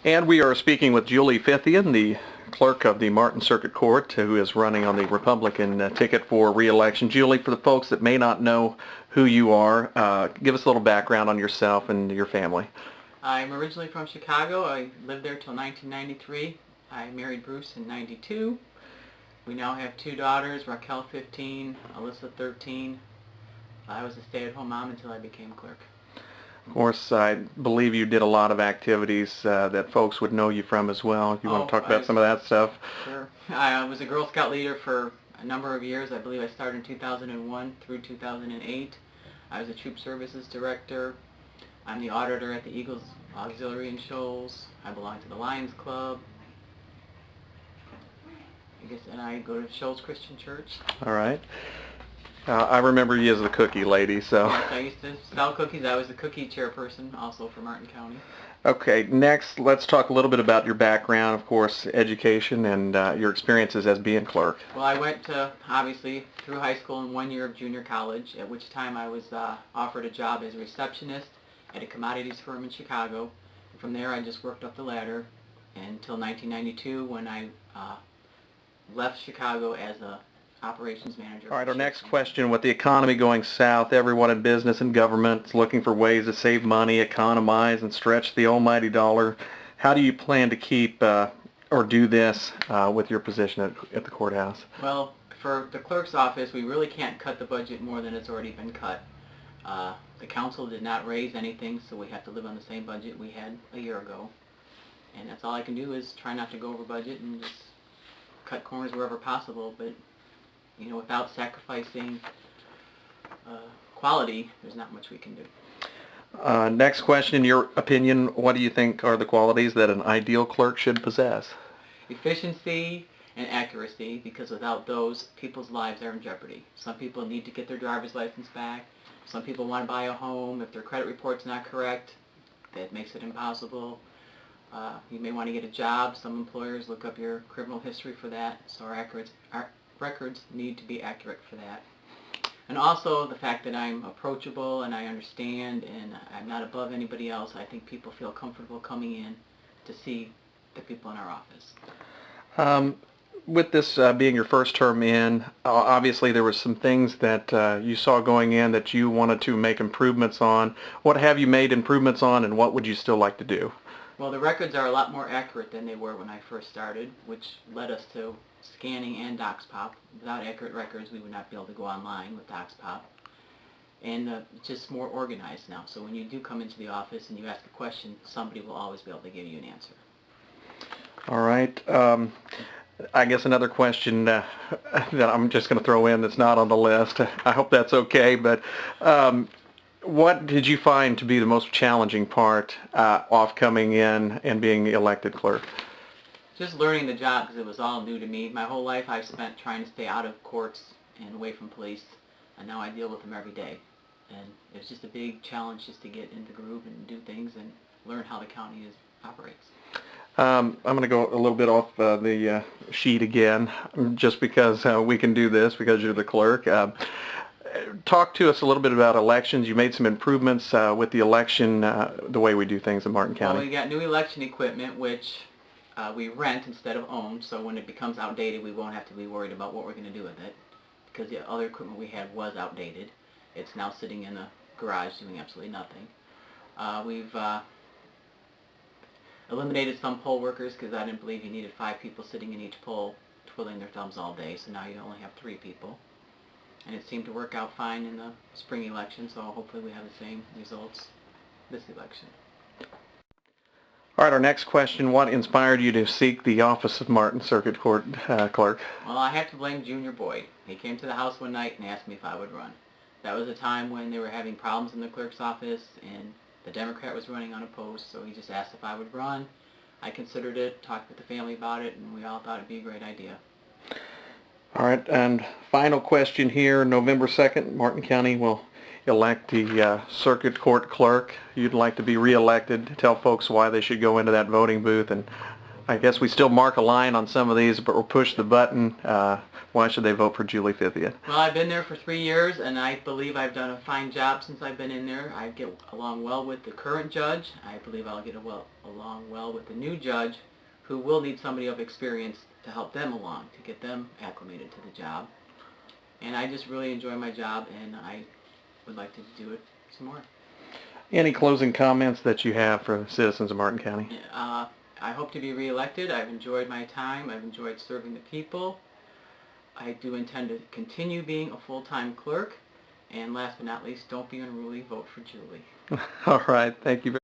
And we are speaking with Julie Fithian, the clerk of the Martin Circuit Court, who is running on the Republican ticket for re-election. Julie, for the folks that may not know who you are, give us a little background on yourself and your family. I'm originally from Chicago. I lived there till 1993. I married Bruce in 92. We now have two daughters, Raquel 15, Alyssa 13. I was a stay-at-home mom until I became clerk. Of course, I believe you did a lot of activities that folks would know you from as well. If you want to talk about some of that stuff. Sure. I was a Girl Scout leader for a number of years. I believe I started in 2001 through 2008. I was a troop services director. I'm the auditor at the Eagles Auxiliary in Shoals. I belong to the Lions Club. And I go to Shoals Christian Church. All right. I remember you as the cookie lady, so. Yes, I used to sell cookies. I was the cookie chairperson also for Martin County. Okay, next let's talk a little bit about your background, of course, education and your experiences as being clerk. Well, I went obviously through high school and 1 year of junior college, at which time I was offered a job as a receptionist at a commodities firm in Chicago. And from there I just worked up the ladder until 1992 when I left Chicago as a operations manager. All right, our next question, with the economy going south, everyone in business and government is looking for ways to save money, economize, and stretch the almighty dollar. How do you plan to keep or do this with your position at the courthouse? Well, for the clerk's office, we really can't cut the budget more than it's already been cut. The council did not raise anything, so we have to live on the same budget we had a year ago. And that's all I can do is try not to go over budget and just cut corners wherever possible, but you know, without sacrificing quality, there's not much we can do. Next question, in your opinion, what do you think are the qualities that an ideal clerk should possess? Efficiency and accuracy, because without those, people's lives are in jeopardy. Some people need to get their driver's license back. Some people want to buy a home. If their credit report's not correct, that makes it impossible. You may want to get a job. Some employers look up your criminal history for that, so our records need to be accurate for that. And also the fact that I'm approachable and I understand and I'm not above anybody else. I think people feel comfortable coming in to see the people in our office. With this being your first term in, obviously there were some things that you saw going in that you wanted to make improvements on. What have you made improvements on, and what would you still like to do? Well, the records are a lot more accurate than they were when I first started, which led us to scanning and DocsPop. Without accurate records, we would not be able to go online with DocsPop. And just more organized now. So when you do come into the office and you ask a question, somebody will always be able to give you an answer. All right. I guess another question that I'm just going to throw in that's not on the list. I hope that's okay, but what did you find to be the most challenging part of coming in and being elected clerk? Just learning the job, because it was all new to me. My whole life I've spent trying to stay out of courts and away from police, and now I deal with them every day. And it's just a big challenge just to get into the groove and do things and learn how the county operates. I'm going to go a little bit off the sheet again, just because we can do this, because you're the clerk. Talk to us a little bit about elections. You made some improvements with the election, the way we do things in Martin County. Well, we got new election equipment, which we rent instead of own, so when it becomes outdated, we won't have to be worried about what we're going to do with it, because the other equipment we had was outdated. It's now sitting in a garage doing absolutely nothing. We've eliminated some poll workers, because I didn't believe you needed 5 people sitting in each poll twiddling their thumbs all day, so now you only have 3 people. And it seemed to work out fine in the spring election, so hopefully we have the same results this election. All right, our next question, what inspired you to seek the office of Martin Circuit Court Clerk? Well, I have to blame Junior Boyd. He came to the house one night and asked me if I would run. That was a time when they were having problems in the clerk's office, and the Democrat was running unopposed, so he just asked if I would run. I considered it, talked with the family about it, and we all thought it would be a great idea. All right, and final question here, November 2nd, Martin County will elect the Circuit Court Clerk. You'd like to be re-elected. Tell folks why they should go into that voting booth and I guess we still mark a line on some of these, but we'll push the button. Why should they vote for Julie Fithian? Well, I've been there for 3 years, and I believe I've done a fine job since I've been in there. I get along well with the current judge. I believe I'll get along well with the new judge, who will need somebody of experience to help them along, to get them acclimated to the job. And I just really enjoy my job, and I would like to do it some more. Any closing comments that you have for the citizens of Martin County? I hope to be reelected. I've enjoyed my time. I've enjoyed serving the people. I do intend to continue being a full-time clerk. And last but not least, don't be unruly, vote for Julie. All right. Thank you very